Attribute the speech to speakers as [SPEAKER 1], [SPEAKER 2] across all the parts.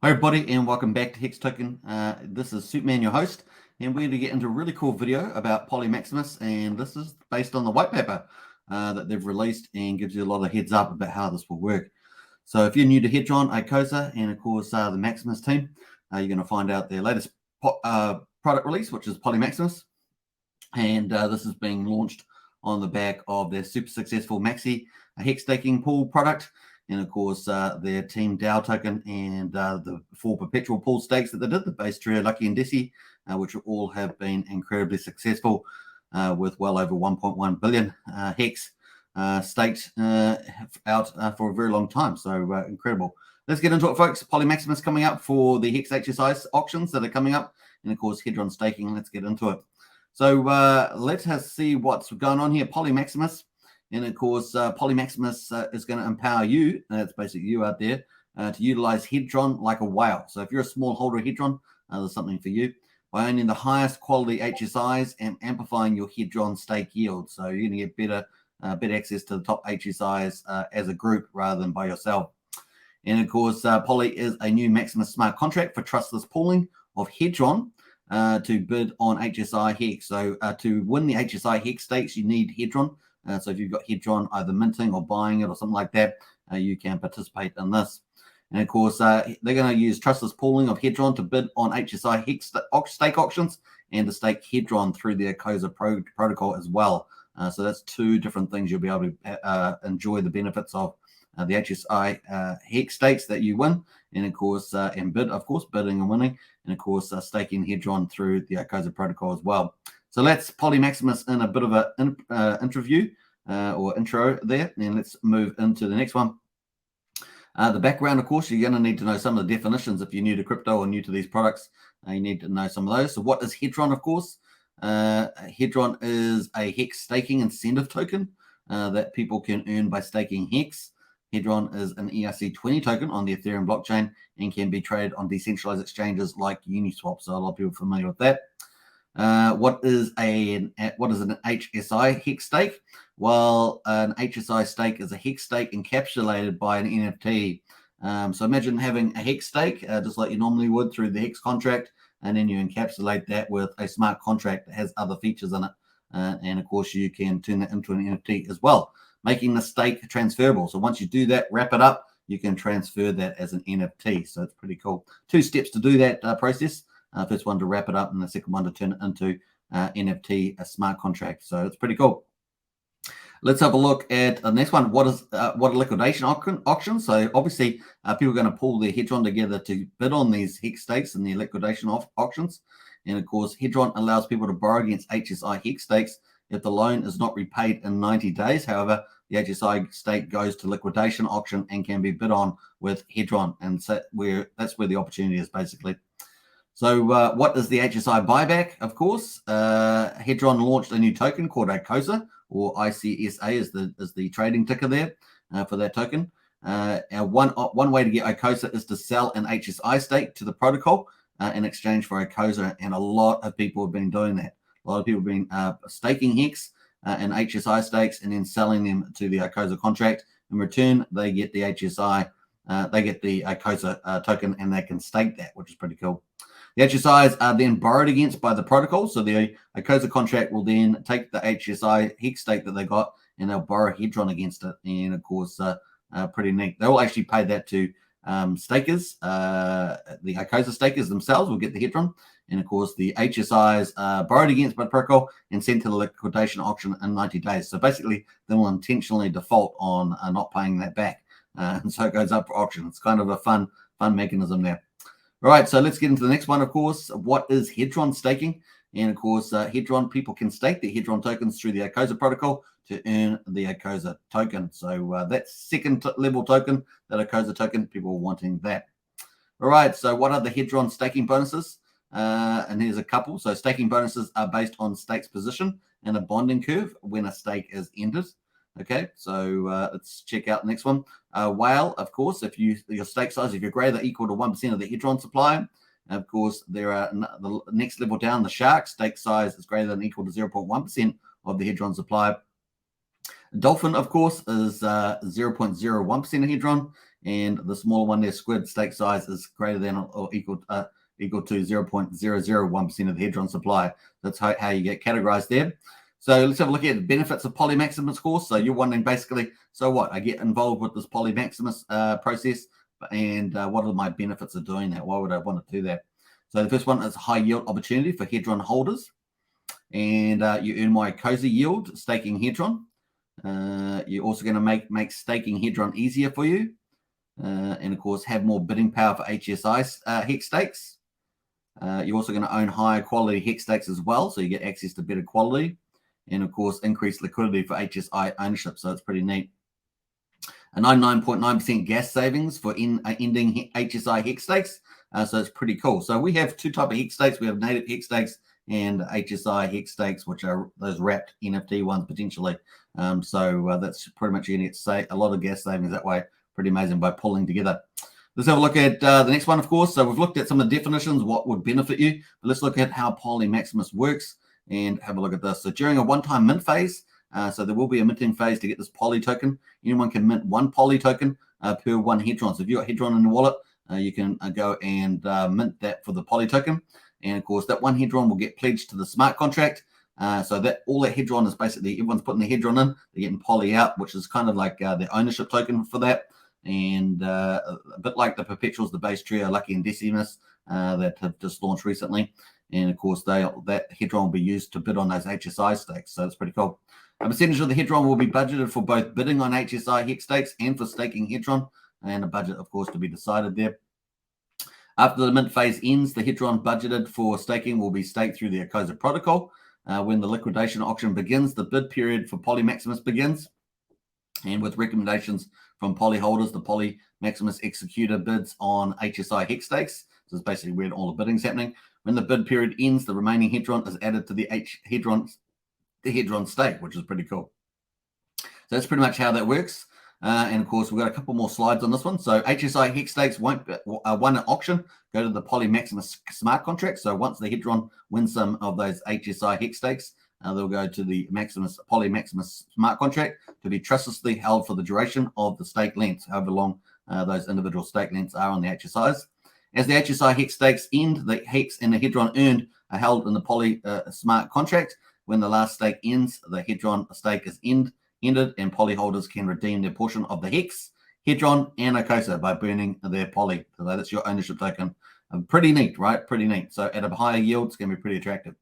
[SPEAKER 1] Hi everybody and welcome back to HEX Token. This is Superman, your host, and we're going to get into a really cool video about Polymaximus, and this is based on the white paper that they've released and gives you a lot of heads up about how this will work. So if you're new to Hedron, ACOSA, and of course the Maximus team, you're going to find out their latest product release, which is Polymaximus, and this is being launched on the back of their super successful Maxi HEX Staking pool product. And of course, their Team DAO token and the 4 perpetual pool stakes that they did, the Base Trio, Lucky and Desi, which all have been incredibly successful with well over 1.1 billion HEX staked out for a very long time. So incredible. Let's get into it, folks. Polymaximus coming up for the Hex HSI auctions that are coming up. And of course, Hedron staking. Let's get into it. So let us see what's going on here. Polymaximus. And of course, Polymaximus is going to empower you, that's basically you out there, to utilize Hedron like a whale. So if you're a small holder of Hedron, there's something for you by owning the highest quality HSIs and amplifying your Hedron stake yield. So you're going to get better access to the top HSIs as a group rather than by yourself. And of course, Poly is a new Maximus smart contract for trustless pooling of Hedron to bid on HSI HEX. So to win the HSI HEX stakes, you need Hedron. So if you've got Hedron either minting or buying it or something like that, you can participate in this. And of course, they're going to use trustless pooling of Hedron to bid on HSI HEX stake auctions and to stake Hedron through the ACOSA protocol as well. So that's 2 different things you'll be able to enjoy the benefits of the HSI HEX stakes that you win, and of course, and bid, of course, bidding and winning, and of course, staking Hedron through the ACOSA protocol as well. So let's Polymaximus in a bit of an interview or intro there, and let's move into the next one. The background, of course, you're going to need to know some of the definitions if you're new to crypto or new to these products. You need to know some of those. So what is Hedron, of course? Hedron is a HEX staking incentive token that people can earn by staking HEX. Hedron is an ERC20 token on the Ethereum blockchain and can be traded on decentralized exchanges like Uniswap. So a lot of people are familiar with that. What is an HSI HEX stake? Well, an HSI stake is a HEX stake encapsulated by an NFT. So imagine having a HEX stake, just like you normally would through the HEX contract, and then you encapsulate that with a smart contract that has other features in it. And of course, you can turn that into an NFT as well, making the stake transferable. So once you do that, wrap it up, you can transfer that as an NFT. So it's pretty cool. 2 steps to do that process. First one to wrap it up, and the second one to turn it into NFT, a smart contract. So it's pretty cool. Let's have a look at the next one. What are liquidation auctions? So obviously, people are going to pull their Hedron together to bid on these HEX stakes and their liquidation auctions. And of course, Hedron allows people to borrow against HSI HEX stakes if the loan is not repaid in 90 days. However, the HSI stake goes to liquidation auction and can be bid on with Hedron, and so that's where the opportunity is basically. So what is the HSI buyback? Of course, Hedron launched a new token called ACOSA, or ICSA is the trading ticker there for that token. One way to get ACOSA is to sell an HSI stake to the protocol in exchange for ACOSA, and a lot of people have been doing that. A lot of people have been staking HEX and HSI stakes and then selling them to the ACOSA contract. In return, they get the HSI, they get the ACOSA token, and they can stake that, which is pretty cool. The HSIs are then borrowed against by the protocol. So the ACOSA contract will then take the HSI HEX stake that they got, and they'll borrow Hedron against it. And of course, pretty neat. They will actually pay that to stakers. The ACOSA stakers themselves will get the Hedron. And of course, the HSIs are borrowed against by the protocol and sent to the liquidation auction in 90 days. So basically, they will intentionally default on not paying that back. And so it goes up for auction. It's kind of a fun mechanism there. All right, so let's get into the next one, of course. What is Hedron staking? And of course, Hedron, people can stake the Hedron tokens through the ACOSA protocol to earn the ACOSA token. So that's second level token, that ACOSA token, people are wanting that. All right, so what are the Hedron staking bonuses? And here's a couple. So staking bonuses are based on stake's position and a bonding curve when a stake is entered. Okay, so let's check out the next one. Whale, of course, if your stake size, if you're greater than or equal to 1% of the Hedron supply, of course, there are the next level down, the shark stake size is greater than or equal to 0.1% of the Hedron supply. Dolphin, of course, is 0.01% of Hedron, and the smaller one there, squid, stake size is greater than or equal to 0.001% of the Hedron supply. That's how you get categorized there. So let's have a look at the benefits of Polymaximus course. So you're wondering basically, so what? I get involved with this Polymaximus process, and what are my benefits of doing that? Why would I want to do that? So the first one is high yield opportunity for Hedron holders, and you earn my COSA yield staking Hedron. You're also going to make staking Hedron easier for you, and of course have more bidding power for HSI HEX stakes. You're also going to own higher quality HEX stakes as well, so you get access to better quality, and of course increased liquidity for HSI ownership. So it's pretty neat. A 99.9% gas savings for ending HSI HEX stakes. So it's pretty cool. So we have two types of HEX stakes. We have native HEX stakes and HSI HEX stakes, which are those wrapped NFT ones potentially. So that's pretty much going to say a lot of gas savings that way. Pretty amazing by pulling together. Let's have a look at the next one, of course. So we've looked at some of the definitions, what would benefit you. But let's look at how Polymaximus works and have a look at this. So during a one-time mint phase, so there will be a minting phase to get this Poly token. Anyone can mint one Poly token per one Hedron. So if you've got Hedron in your wallet, you can go and mint that for the Poly token. And of course, that one Hedron will get pledged to the smart contract. So that all that Hedron is basically everyone's putting the Hedron in, they're getting Poly out, which is kind of like the ownership token for that. And a bit like the perpetuals, the base trio, Lucky and Decimus, that have just launched recently. And of course, that Hedron will be used to bid on those HSI stakes. So it's pretty cool. A percentage of the Hedron will be budgeted for both bidding on HSI HEX stakes and for staking Hedron, and a budget, of course, to be decided there. After the mint phase ends, the Hedron budgeted for staking will be staked through the ALGO protocol. When the liquidation auction begins, the bid period for Polymaximus begins. And with recommendations from Poly holders, the Polymaximus Executor bids on HSI HEX stakes. So it's basically where all the bidding's happening. When the bid period ends, the remaining Hedron is added to the Hedron stake, which is pretty cool. So that's pretty much how that works. And of course, we've got a couple more slides on this one. So HSI HEX stakes won't won at auction, go to the Polymaximus smart contract. So once the Hedron wins some of those HSI HEX stakes, they'll go to the Polymaximus smart contract to be trustlessly held for the duration of the stake lengths, however long those individual stake lengths are on the HSIs. As the HSI HEX stakes end, the HEX and the Hedron earned are held in the Poly smart contract. When the last stake ends, the Hedron stake is ended, and Poly holders can redeem their portion of the HEX, Hedron, and ALGO by burning their Poly. So that's your ownership token. Pretty neat, right? Pretty neat. So at a higher yield, it's going to be pretty attractive.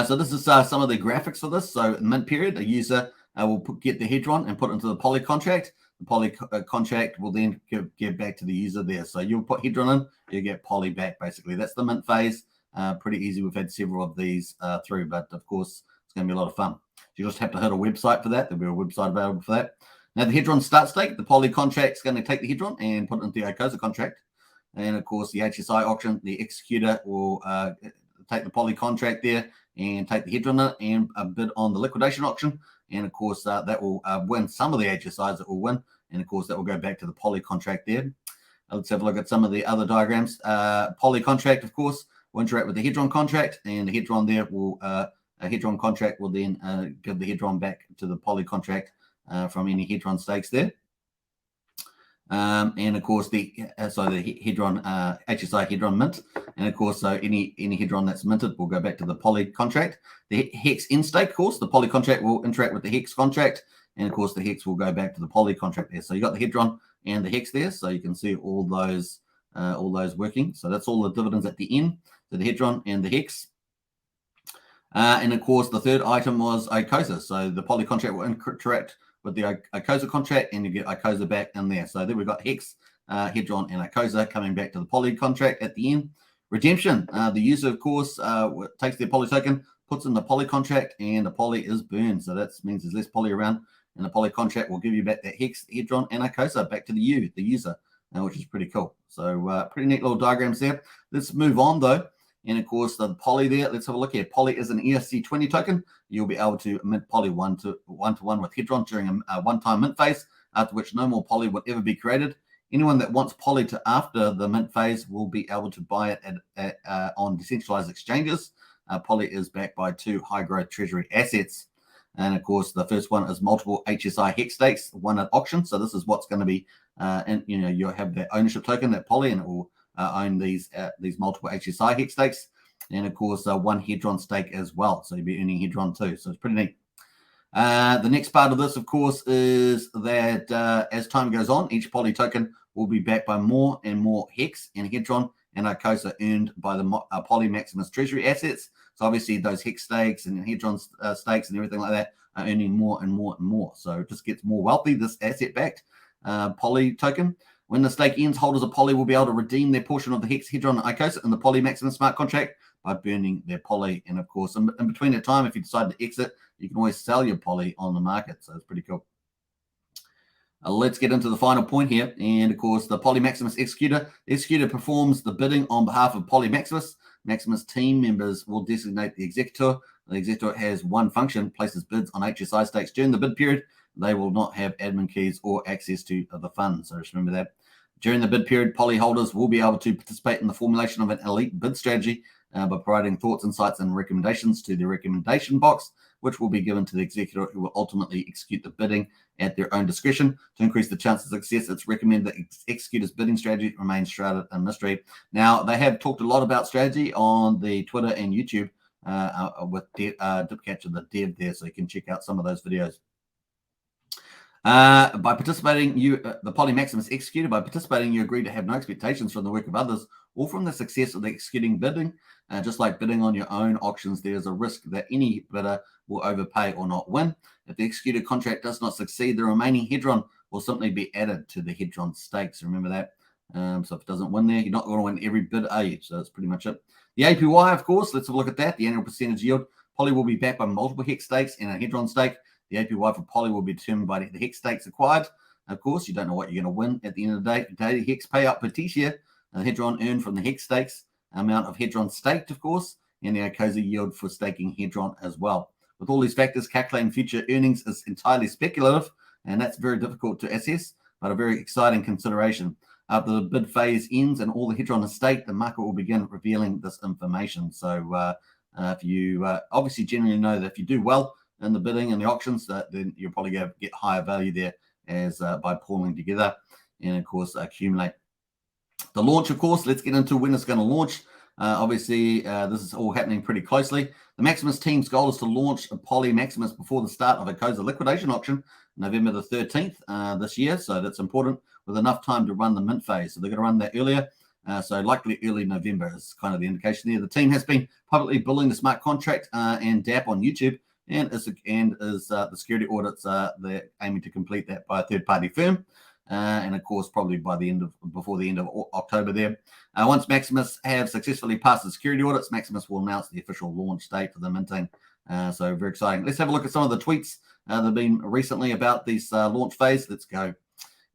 [SPEAKER 1] So this is some of the graphics for this. So mint period, a user will get the Hedron and put it into the Poly contract. The Poly contract will then give back to the user there. So you'll put Hedron in, you get Poly back, basically. That's the mint phase. Pretty easy. We've had several of these through, but of course, it's going to be a lot of fun. You just have to hit a website for that. There'll be a website available for that. Now, the Hedron start stake, the Poly contract is going to take the Hedron and put it into the ALGO contract. And of course, the HSI auction, the Executor will take the Poly contract there and take the Hedron and bid on the liquidation auction. And of course, that will win some of the HSIs that will win. And of course, that will go back to the Poly contract there. Let's have a look at some of the other diagrams. Poly contract, of course, will interact with the Hedron contract, and the Hedron there will a Hedron contract will then give the Hedron back to the Poly contract from any Hedron stakes there. And of course, the Hedron HSI Hedron mint, and of course, so any Hedron that's minted will go back to the Poly contract. The HEX in stake, of course, the Poly contract will interact with the HEX contract, and of course, the HEX will go back to the Poly contract there. So you got the Hedron and the HEX there, so you can see all those working. So that's all the dividends at the end. So the Hedron and the HEX. And of course, the third item was ALGO. So the Poly contract will interact with the ALGO contract, and you get ALGO back in there. So then we've got HEX, Hedron, and ALGO coming back to the Poly contract at the end. Redemption. The user, of course, takes their Poly token, puts in the Poly contract, and the Poly is burned. So that means there's less Poly around, and the Poly contract will give you back that HEX, Hedron, and ALGO back to the user, which is pretty cool. So pretty neat little diagrams there. Let's move on, though. And of course, the Poly there, let's have a look here. Poly is an ERC20 token. You'll be able to mint Poly one-to-one with Hedron during a one-time mint phase, after which no more Poly will ever be created. Anyone that wants Poly to after the mint phase will be able to buy it on decentralized exchanges. Poly is backed by two high-growth treasury assets. And of course, the first one is multiple HSI HEX stakes, one at auction. So this is what's going to be and you have that ownership token, that Poly, and it will own these multiple HSI hex stakes, and of course one Hedron stake as well. So you'll be earning Hedron too. So it's pretty neat. The next part of this, of course, is that as time goes on, each Poly token will be backed by more and more Hex and Hedron and Arcosa earned by the Polymaximus treasury assets. So obviously those Hex stakes and Hedron stakes and everything like that are earning more and more and more. So it just gets more wealthy, this asset-backed Poly token. When the stake ends, holders of Poly will be able to redeem their portion of the Hex, Hedron, and Arcosa in the Polymaximus smart contract by burning their Poly. And of course, in between that time, if you decide to exit, you can always sell your Poly on the market. So it's pretty cool. Let's get into the final point here. And of course, the Polymaximus Executor. The Executor performs the bidding on behalf of Polymaximus. Maximus team members will designate the Executor. The Executor has one function, places bids on HSI stakes during the bid period. They will not have admin keys or access to the fund. So just remember that. During the bid period, Poly holders will be able to participate in the formulation of an elite bid strategy by providing thoughts, insights, and recommendations to the recommendation box, which will be given to the Executor, who will ultimately execute the bidding at their own discretion. To increase the chance of success, it's recommended that Executor's bidding strategy remains shrouded in mystery. Now, they have talked a lot about strategy on the Twitter and YouTube with Dipcatcher, the dev there, so you can check out some of those videos. By participating, the Polymaximus Executor, by participating, you agree to have no expectations from the work of others or from the success of the executing bidding. Just like bidding on your own auctions, there's a risk that any bidder will overpay or not win. If the executed contract does not succeed, the remaining Hedron will simply be added to the Hedron stakes. Remember that. So if it doesn't win there, you're not going to win every bid, are you? So that's pretty much it. The APY, of course, let's have a look at that. The annual percentage yield. Poly will be backed by multiple Hex stakes and a Hedron stake. The APY for Poly will be determined by the Hex stakes acquired. Of course, you don't know what you're going to win at the end of the day. Daily Hex payout per TShare, the Hedron earned from the Hex stakes, amount of Hedron staked, of course, and the Arcosa yield for staking Hedron as well. With all these factors, calculating future earnings is entirely speculative, and that's very difficult to assess, but a very exciting consideration. After the bid phase ends and all the Hedron is staked, the market will begin revealing this information. So if you obviously generally know that if you do well in the bidding and the auctions, then you're probably going to get higher value there as by pooling together and, of course, accumulate. The launch, of course, let's get into when it's going to launch. Obviously, this is all happening pretty closely. The Maximus team's goal is to launch a Polymaximus before the start of a Arcosa liquidation auction, November the 13th this year. So that's important, with enough time to run the mint phase. So they're going to run that earlier. So likely early November is kind of the indication there. The team has been publicly building the smart contract and DApp on YouTube, and is the security audits they're aiming to complete that by a third-party firm. And of course, probably before the end of October there. Once Maximus have successfully passed the security audits, Maximus will announce the official launch date for the minting. So very exciting. Let's have a look at some of the tweets that have been recently about this launch phase. Let's go.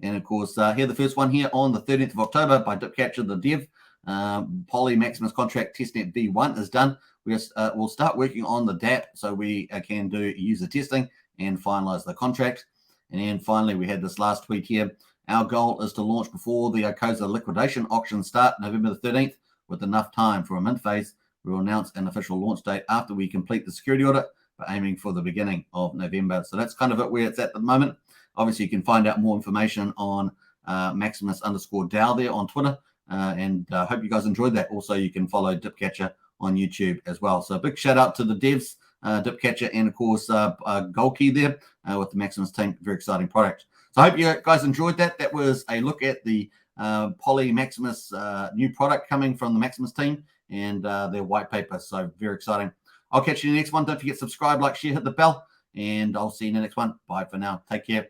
[SPEAKER 1] And of course, here the first one here on the 13th of October by Dipcatcher, the dev. Polymaximus contract testnet V1 is done. We'll start working on the DApp so we can do user testing and finalize the contract. And then finally, we had this last tweet here. Our goal is to launch before the Arcosa liquidation auction start November the 13th. With enough time for a mint phase, we will announce an official launch date after we complete the security audit, but aiming for the beginning of November. So that's kind of it where it's at the moment. Obviously, you can find out more information on Maximus_DAO there on Twitter. And hope you guys enjoyed that. Also, you can follow Dipcatcher on YouTube as well. So a big shout out to the devs, Dipcatcher, and of course Goldkey there with the Maximus team. Very exciting product. So I hope you guys enjoyed that. That was a look at the Polymaximus new product coming from the Maximus team and their white paper. So very exciting. I'll catch you in the next one. Don't forget to subscribe, like, share, hit the bell, and I'll see you in the next one. Bye for now. Take care.